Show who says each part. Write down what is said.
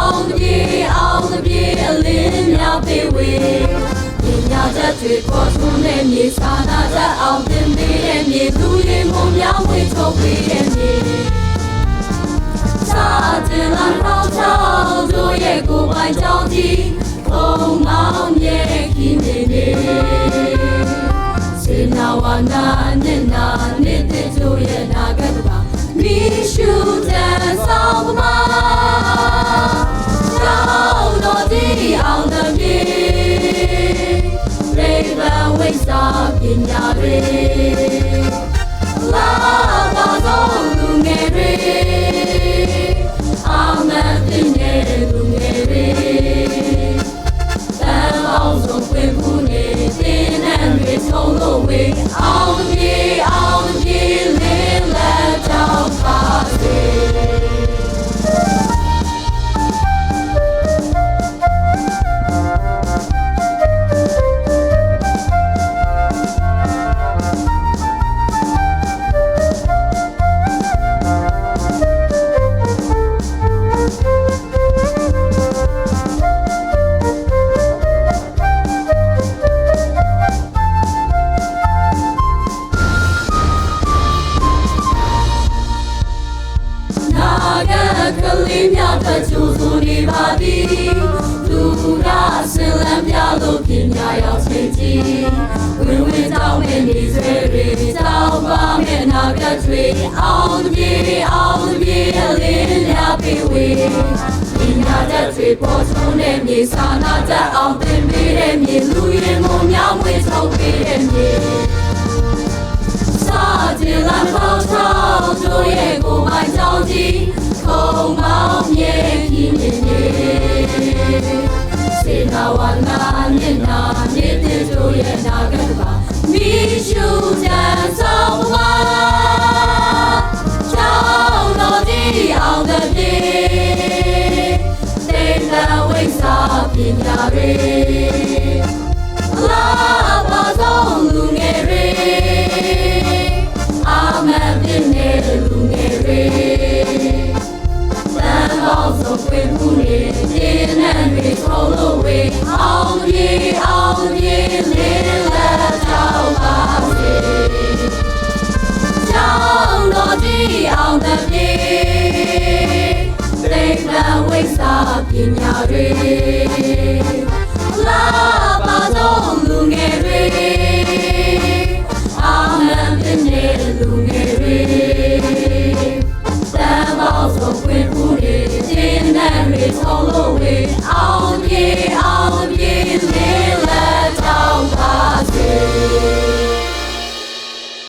Speaker 1: အောင်တပြေအလင်းများပေးဝေပညာတတ်တွေပေါ်ထွန်းတဲ့မြေစာနာတတ်အောင်သင်ပေးတဲ့မြေသူရင်မုံများဝေထုတ်ပေးတဲ့မြေစာတင်လာတော့ချောင်းတို့ရဲ့ကိုယ်ပိုင်ကြောင့်ဒီခုံမောင်းရဲ့ခင်းနေနေစေနာဝနာနဲ့နာနေတဲ့တို့ရဲ့နာဂတ်ပါမိရှုတဲ့ဆောင်ပါကြောင်းတော်ဒီအောင်တဲ့မြေရေဗန်ဝိစာပညာတွေလာပါတော့လူငယ်တွေအာမန်တင်တဲ့လူငယ်တွေတန်အောင်ဆုံးဖွင့်ဖို့နေတင်းနဲ့တွေထုံးလို့ဝေးအောင်တပြေလင်းလက်ကြောင်းပါစေကလေးများတချို့ဆိုနေပါသည်သူကဆင်းလန်းပြလို့ပညာရောက်ချိန်ကြီးဝင်တောင်းနေနေစေတွေတောင်းပါမဲ့နာကတွေအောင်တပြေအလင်းများပေးဝေပညာတတ်တွေပေါ်ထွန်းတဲ့မြေစာနာတတ်အောင်သင်ပေးတဲ့မြေလူရင်မုံများမွေးထုတ်ပေးတဲ့မြေစာတင်လာတော့ချောင်းတို့ရဲ့ကိုယ်ပိုင်ကြောင့်ဒီခုံမောင်းရဲ့ခင်းနေနေစေနာဝနာမျက်နာနေတဲ့တို့ရဲ့နာဂတ်ပါမိရှုတဲ့ဆောင်ပါကြောင်းတော်ဒီအောင်တဲ့ပြေတေတဝိစာပညာတွေလာပါဆုံးလူငယ်တွေအာမန်တင်တဲ့လူငယ်တွေအောင်ဆုံးဖွင့်မှုနေတင်းနဲ့တွေထုံးလို့ဝေးအောင်ပြေလင်းလက်ကြောင်းပါစေကြောင်းတော်ဒီအောင်တဲ့ပြေသိပ္ပံဝိစာပညာတွေလာပါဆုံးလူငယ်တွေအာမန်တင်တဲ့လူငယ်တွေတန်ပေါင်းဆုံးဖွင့်မှုနေတင်းနဲ့တွေထုံးလို့